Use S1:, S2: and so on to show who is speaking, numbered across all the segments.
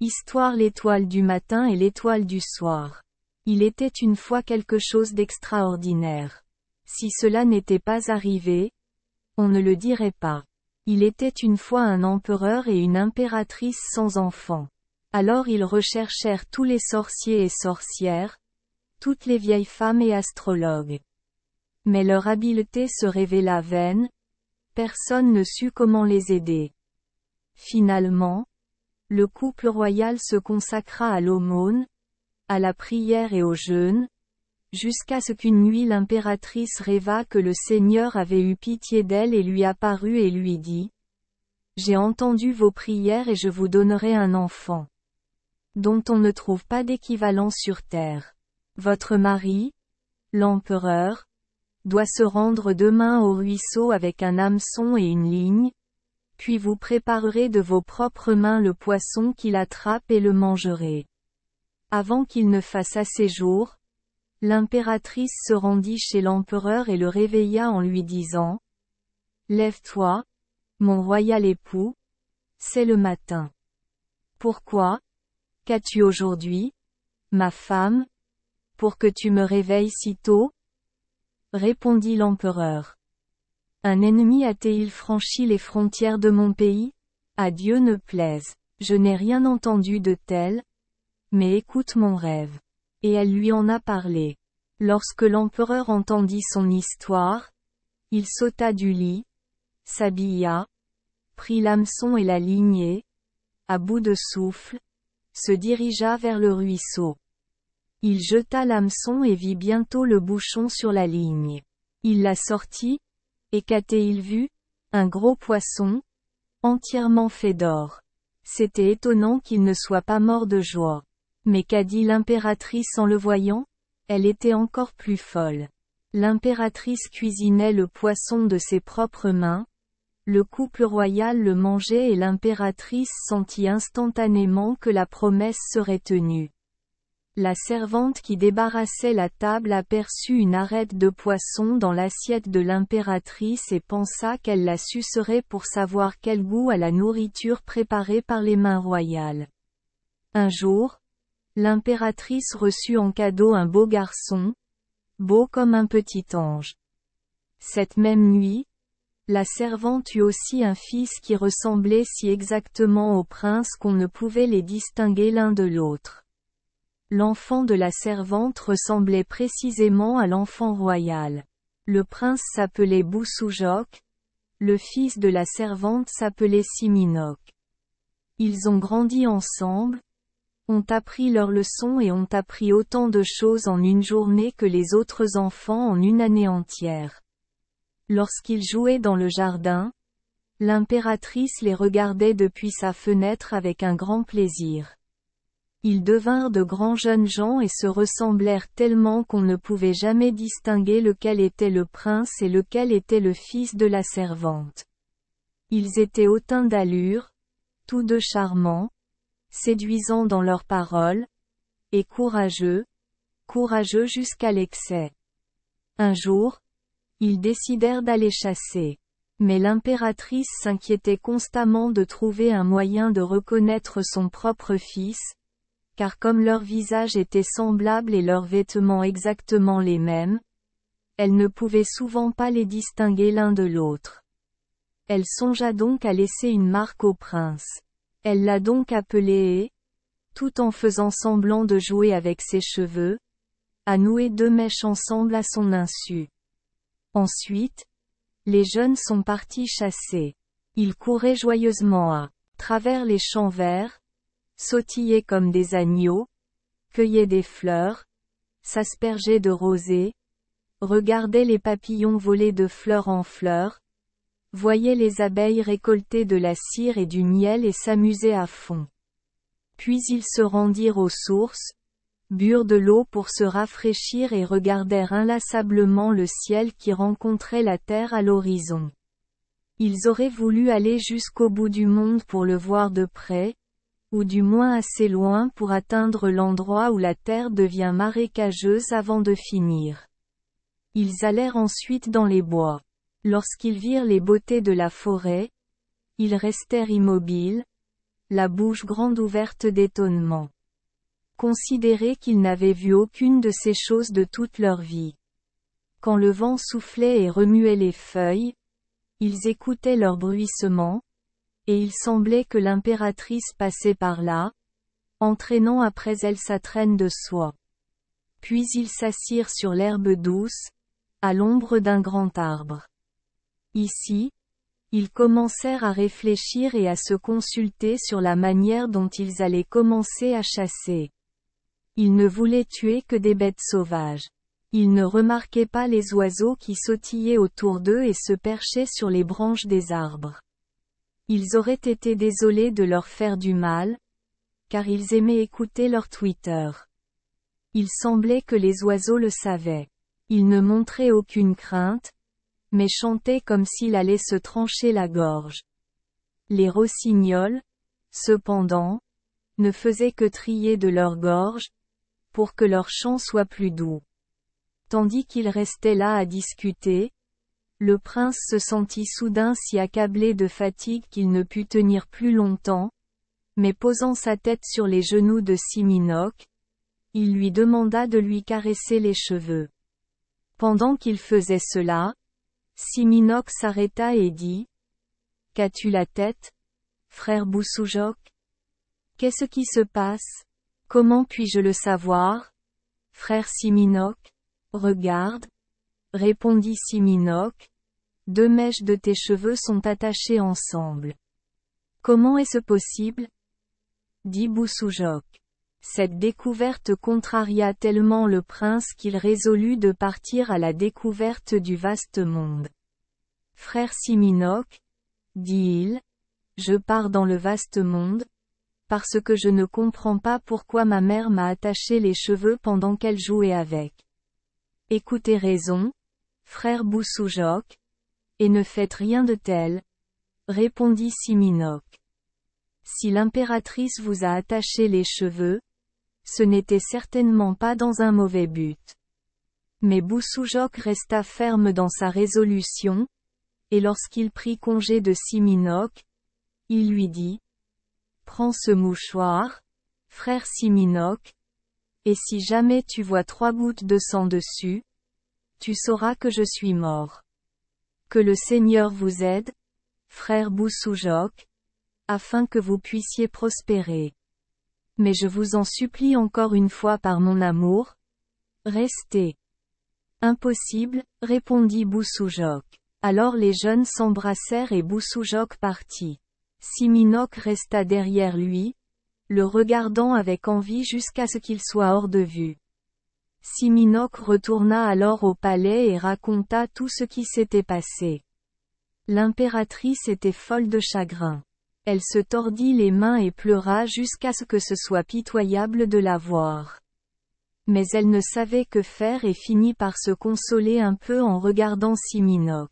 S1: Histoire l'étoile du matin et l'étoile du soir. Il était une fois quelque chose d'extraordinaire. Si cela n'était pas arrivé, on ne le dirait pas. Il était une fois un empereur et une impératrice sans enfants. Alors ils recherchèrent tous les sorciers et sorcières, toutes les vieilles femmes et astrologues. Mais leur habileté se révéla vaine, personne ne sut comment les aider. Finalement, le couple royal se consacra à l'aumône, à la prière et au jeûne, jusqu'à ce qu'une nuit l'impératrice rêva que le Seigneur avait eu pitié d'elle et lui apparut et lui dit : « J'ai entendu vos prières et je vous donnerai un enfant, dont on ne trouve pas d'équivalent sur terre. Votre mari, l'empereur, doit se rendre demain au ruisseau avec un hameçon et une ligne, puis vous préparerez de vos propres mains le poisson qu'il attrape et le mangerez. » Avant qu'il ne fasse assez jour, l'impératrice se rendit chez l'empereur et le réveilla en lui disant : « Lève-toi, mon royal époux, c'est le matin. Pourquoi ? Qu'as-tu aujourd'hui, ma femme, pour que tu me réveilles si tôt ? Répondit l'empereur. Un ennemi a-t-il franchi les frontières de mon pays ? À Dieu ne plaise. Je n'ai rien entendu de tel. Mais écoute mon rêve. Et elle lui en a parlé. Lorsque l'empereur entendit son histoire, il sauta du lit, s'habilla, prit l'hameçon et la ligne et, à bout de souffle, se dirigea vers le ruisseau. Il jeta l'hameçon et vit bientôt le bouchon sur la ligne. Il la sortit, et qu'a-t-il vu ? Un gros poisson, entièrement fait d'or. C'était étonnant qu'il ne soit pas mort de joie. Mais qu'a dit l'impératrice en le voyant ? Elle était encore plus folle. L'impératrice cuisinait le poisson de ses propres mains, le couple royal le mangeait et l'impératrice sentit instantanément que la promesse serait tenue. La servante qui débarrassait la table aperçut une arête de poisson dans l'assiette de l'impératrice et pensa qu'elle la sucerait pour savoir quel goût a la nourriture préparée par les mains royales. Un jour, l'impératrice reçut en cadeau un beau garçon, beau comme un petit ange. Cette même nuit, la servante eut aussi un fils qui ressemblait si exactement au prince qu'on ne pouvait les distinguer l'un de l'autre. L'enfant de la servante ressemblait précisément à l'enfant royal. Le prince s'appelait Boussoujoc, le fils de la servante s'appelait Siminoc. Ils ont grandi ensemble, ont appris leurs leçons et ont appris autant de choses en une journée que les autres enfants en une année entière. Lorsqu'ils jouaient dans le jardin, l'impératrice les regardait depuis sa fenêtre avec un grand plaisir. Ils devinrent de grands jeunes gens et se ressemblèrent tellement qu'on ne pouvait jamais distinguer lequel était le prince et lequel était le fils de la servante. Ils étaient hautains d'allure, tous deux charmants, séduisants dans leurs paroles, et courageux jusqu'à l'excès. Un jour, ils décidèrent d'aller chasser. Mais l'impératrice s'inquiétait constamment de trouver un moyen de reconnaître son propre fils, car comme leurs visages étaient semblables et leurs vêtements exactement les mêmes, elle ne pouvait souvent pas les distinguer l'un de l'autre. Elle songea donc à laisser une marque au prince. Elle l'a donc appelé et, tout en faisant semblant de jouer avec ses cheveux, a noué 2 mèches ensemble à son insu. Ensuite, les jeunes sont partis chasser. Ils couraient joyeusement à travers les champs verts, sautillaient comme des agneaux, cueillaient des fleurs, s'aspergeaient de rosée, regardaient les papillons voler de fleur en fleur, voyaient les abeilles récolter de la cire et du miel et s'amusaient à fond. Puis ils se rendirent aux sources, burent de l'eau pour se rafraîchir et regardèrent inlassablement le ciel qui rencontrait la terre à l'horizon. Ils auraient voulu aller jusqu'au bout du monde pour le voir de près, ou du moins assez loin pour atteindre l'endroit où la terre devient marécageuse avant de finir. Ils allèrent ensuite dans les bois. Lorsqu'ils virent les beautés de la forêt, ils restèrent immobiles, la bouche grande ouverte d'étonnement. Considérez qu'ils n'avaient vu aucune de ces choses de toute leur vie. Quand le vent soufflait et remuait les feuilles, ils écoutaient leurs bruissements, et il semblait que l'impératrice passait par là, entraînant après elle sa traîne de soie. Puis ils s'assirent sur l'herbe douce, à l'ombre d'un grand arbre. Ici, ils commencèrent à réfléchir et à se consulter sur la manière dont ils allaient commencer à chasser. Ils ne voulaient tuer que des bêtes sauvages. Ils ne remarquaient pas les oiseaux qui sautillaient autour d'eux et se perchaient sur les branches des arbres. Ils auraient été désolés de leur faire du mal, car ils aimaient écouter leur Twitter. Il semblait que les oiseaux le savaient. Ils ne montraient aucune crainte, mais chantaient comme s'il allait se trancher la gorge. Les rossignols, cependant, ne faisaient que trier de leur gorge, pour que leur chant soit plus doux. Tandis qu'ils restaient là à discuter, le prince se sentit soudain si accablé de fatigue qu'il ne put tenir plus longtemps, mais posant sa tête sur les genoux de Siminoc, il lui demanda de lui caresser les cheveux. Pendant qu'il faisait cela, Siminoc s'arrêta et dit : « Qu'as-tu la tête, frère Boussoujoc ? Qu'est-ce qui se passe ? Comment puis-je le savoir ? Frère Siminoc, regarde, répondit Siminoc, 2 mèches de tes cheveux sont attachées ensemble. Comment est-ce possible ? Dit Boussoujoc. Cette découverte contraria tellement le prince qu'il résolut de partir à la découverte du vaste monde. Frère Siminoc, dit-il, je pars dans le vaste monde, parce que je ne comprends pas pourquoi ma mère m'a attaché les cheveux pendant qu'elle jouait avec. Écoutez raison, frère Boussoujoc, et ne faites rien de tel, répondit Siminoc. Si l'impératrice vous a attaché les cheveux, ce n'était certainement pas dans un mauvais but. Mais Boussoujoc resta ferme dans sa résolution, et lorsqu'il prit congé de Siminoc, il lui dit : Prends ce mouchoir, frère Siminoc, et si jamais tu vois 3 gouttes de sang dessus, tu sauras que je suis mort. Que le Seigneur vous aide, frère Boussoujoc, afin que vous puissiez prospérer. Mais je vous en supplie encore une fois par mon amour, restez. Impossible, répondit Boussoujoc. Alors les jeunes s'embrassèrent et Boussoujoc partit. Siminoc resta derrière lui, le regardant avec envie jusqu'à ce qu'il soit hors de vue. Siminoc retourna alors au palais et raconta tout ce qui s'était passé. L'impératrice était folle de chagrin. Elle se tordit les mains et pleura jusqu'à ce que ce soit pitoyable de la voir. Mais elle ne savait que faire et finit par se consoler un peu en regardant Siminoc.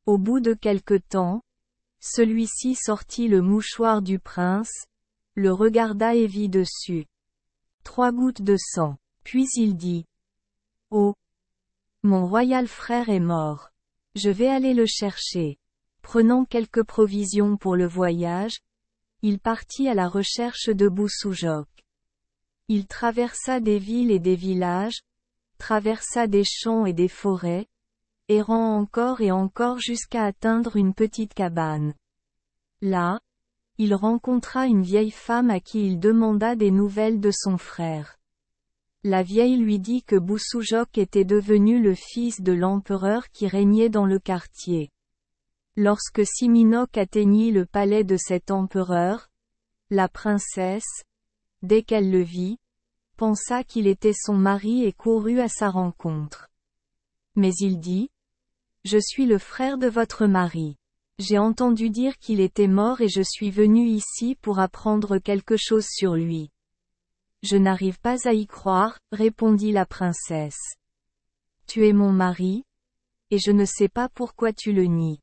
S1: Au bout de quelque temps, celui-ci sortit le mouchoir du prince, le regarda et vit dessus 3 gouttes de sang. Puis il dit : « Oh ! Mon royal frère est mort. Je vais aller le chercher. » Prenant quelques provisions pour le voyage, il partit à la recherche de Boussoujoc. Il traversa des villes et des villages, traversa des champs et des forêts, errant encore et encore jusqu'à atteindre une petite cabane. Là, il rencontra une vieille femme à qui il demanda des nouvelles de son frère. La vieille lui dit que Boussoujoc était devenu le fils de l'empereur qui régnait dans le quartier. Lorsque Siminoc atteignit le palais de cet empereur, la princesse, dès qu'elle le vit, pensa qu'il était son mari et courut à sa rencontre. Mais il dit : « Je suis le frère de votre mari. J'ai entendu dire qu'il était mort et je suis venu ici pour apprendre quelque chose sur lui. » « Je n'arrive pas à y croire, répondit la princesse. Tu es mon mari, et je ne sais pas pourquoi tu le nies.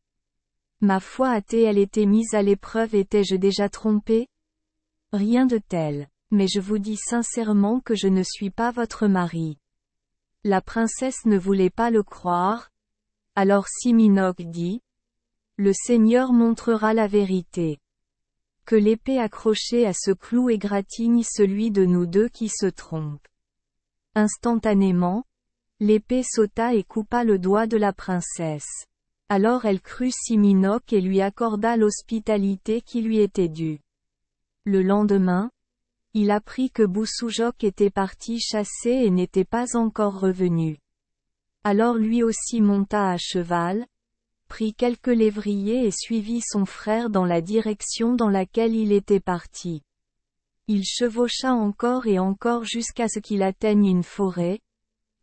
S1: Ma foi a-t-elle été mise à l'épreuve, étais-je déjà trompé ? Rien de tel, mais je vous dis sincèrement que je ne suis pas votre mari. La princesse ne voulait pas le croire. Alors Siminoc dit : Le Seigneur montrera la vérité. Que l'épée accrochée à ce clou égratigne celui de nous deux qui se trompe. Instantanément, l'épée sauta et coupa le doigt de la princesse. Alors elle crut Siminok et lui accorda l'hospitalité qui lui était due. Le lendemain, il apprit que Bou-Soujok était parti chasser et n'était pas encore revenu. Alors lui aussi monta à cheval, prit quelques lévriers et suivit son frère dans la direction dans laquelle il était parti. Il chevaucha encore et encore jusqu'à ce qu'il atteigne une forêt,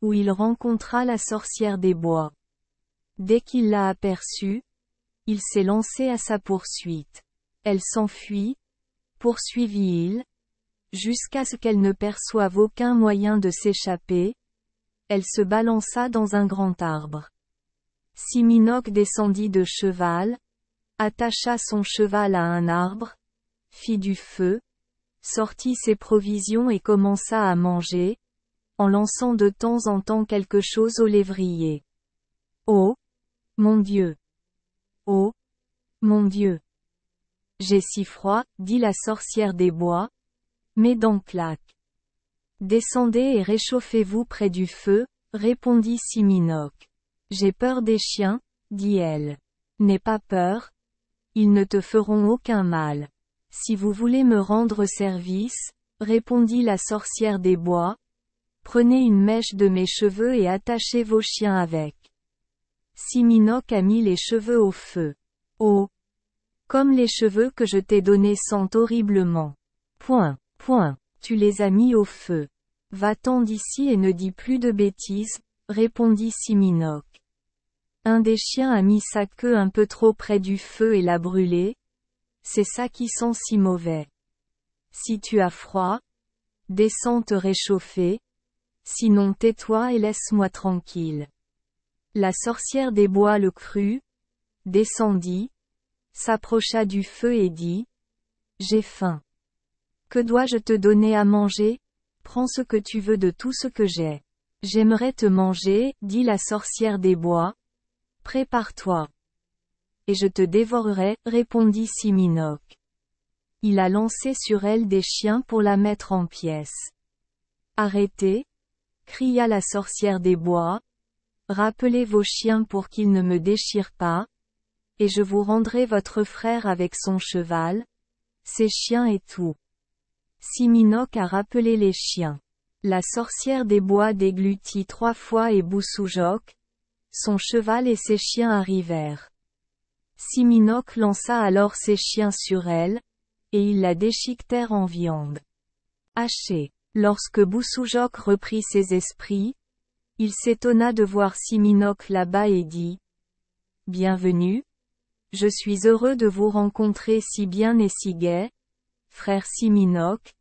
S1: où il rencontra la sorcière des bois. Dès qu'il l'a aperçue, il s'est lancé à sa poursuite. Elle s'enfuit, poursuivit-il, jusqu'à ce qu'elle ne perçoive aucun moyen de s'échapper. Elle se balança dans un grand arbre. Siminok descendit de cheval, attacha son cheval à un arbre, fit du feu, sortit ses provisions et commença à manger, en lançant de temps en temps quelque chose au lévrier. Oh, mon Dieu! Oh, mon Dieu! J'ai si froid, dit la sorcière des bois. Mes dents claquent. Descendez et réchauffez-vous près du feu, répondit Siminok. J'ai peur des chiens, dit elle. N'aie pas peur. Ils ne te feront aucun mal. Si vous voulez me rendre service, répondit la sorcière des bois, prenez une mèche de mes cheveux et attachez vos chiens avec. Siminok a mis les cheveux au feu. Oh! Comme les cheveux que je t'ai donnés sentent horriblement. Tu les as mis au feu. Va-t'en d'ici et ne dis plus de bêtises, répondit Siminok. Un des chiens a mis sa queue un peu trop près du feu et l'a brûlé. C'est ça qui sent si mauvais. Si tu as froid, descends te réchauffer. Sinon tais-toi et laisse-moi tranquille. La sorcière des bois le crut, descendit, s'approcha du feu et dit, j'ai faim. Que dois-je te donner à manger? Prends ce que tu veux de tout ce que j'ai. J'aimerais te manger, dit la sorcière des bois. Prépare-toi. Et je te dévorerai, répondit Siminok. Il a lancé sur elle des chiens pour la mettre en pièces. Arrêtez, cria la sorcière des bois. Rappelez vos chiens pour qu'ils ne me déchirent pas, et je vous rendrai votre frère avec son cheval, ses chiens et tout. Siminok a rappelé les chiens. La sorcière des bois déglutit 3 fois et Bou-Soujok, son cheval et ses chiens arrivèrent. Siminok lança alors ses chiens sur elle, et ils la déchiquetèrent en viande hachée. Lorsque Bou-Soujok reprit ses esprits, il s'étonna de voir Siminok là-bas et dit « Bienvenue, je suis heureux de vous rencontrer si bien et si gai, frère Siminok,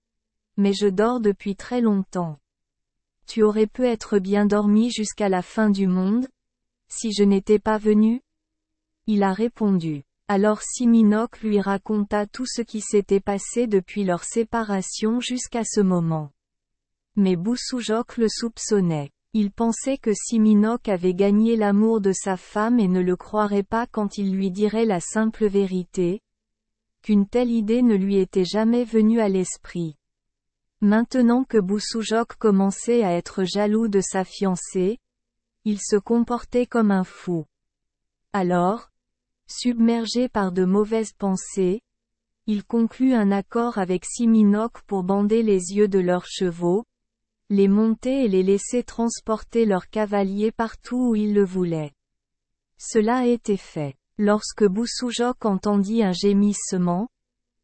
S1: mais je dors depuis très longtemps. Tu aurais pu être bien dormi jusqu'à la fin du monde, si je n'étais pas venu ?» Il a répondu. Alors Siminok lui raconta tout ce qui s'était passé depuis leur séparation jusqu'à ce moment. Mais Bou-Soujok le soupçonnait. Il pensait que Siminok avait gagné l'amour de sa femme et ne le croirait pas quand il lui dirait la simple vérité, qu'une telle idée ne lui était jamais venue à l'esprit. Maintenant que Bou-Soujok commençait à être jaloux de sa fiancée, il se comportait comme un fou. Alors, submergé par de mauvaises pensées, il conclut un accord avec Siminok pour bander les yeux de leurs chevaux, les monter et les laisser transporter leurs cavaliers partout où ils le voulaient. Cela a été fait. Lorsque Bou-Soujok entendit un gémissement,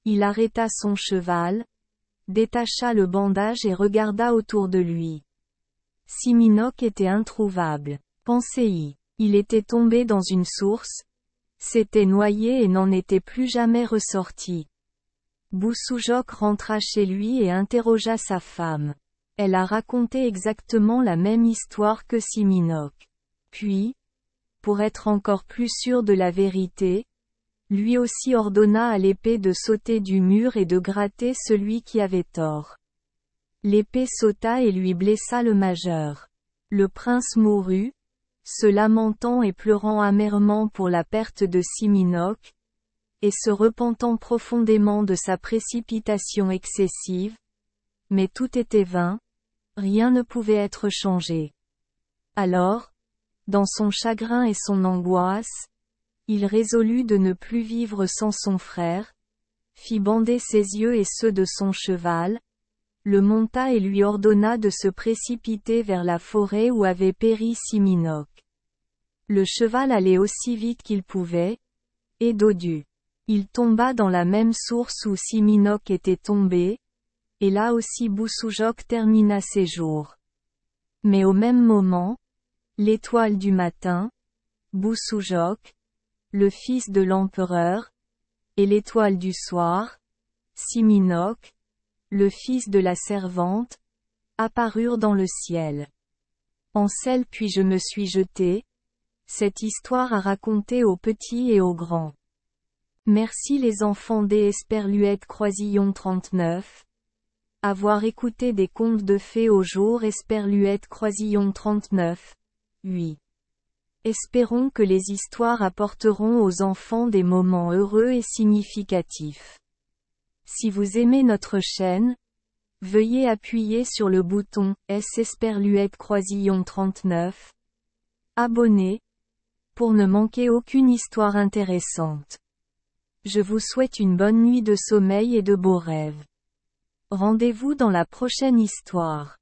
S1: il arrêta son cheval, détacha le bandage et regarda autour de lui. Siminok était introuvable. Pensez-y. Il était tombé dans une source, s'était noyé et n'en était plus jamais ressorti. Bou-Soujok rentra chez lui et interrogea sa femme. Elle a raconté exactement la même histoire que Siminok. Puis, pour être encore plus sûr de la vérité, lui aussi ordonna à l'épée de sauter du mur et de gratter celui qui avait tort. L'épée sauta et lui blessa le majeur. Le prince mourut, se lamentant et pleurant amèrement pour la perte de Siminok, et se repentant profondément de sa précipitation excessive. Mais tout était vain, rien ne pouvait être changé. Alors, dans son chagrin et son angoisse, il résolut de ne plus vivre sans son frère, fit bander ses yeux et ceux de son cheval, le monta et lui ordonna de se précipiter vers la forêt où avait péri Siminoc. Le cheval allait aussi vite qu'il pouvait, et dodu. Il tomba dans la même source où Siminoc était tombé, et là aussi Boussoujoc termina ses jours. Mais au même moment, l'étoile du matin, Boussoujoc, le fils de l'empereur, et l'étoile du soir, Siminoc, le fils de la servante, apparurent dans le ciel. En selle puis je me suis jeté, cette histoire à raconter aux petits et aux grands. Merci les enfants des Esperluette Croisillon 39. Avoir écouté des contes de fées au jour Esperluette Croisillon 39. 8. Espérons que les histoires apporteront aux enfants des moments heureux et significatifs. Si vous aimez notre chaîne, veuillez appuyer sur le bouton S Esperluette Croisillon 39. Abonner, pour ne manquer aucune histoire intéressante. Je vous souhaite une bonne nuit de sommeil et de beaux rêves. Rendez-vous dans la prochaine histoire.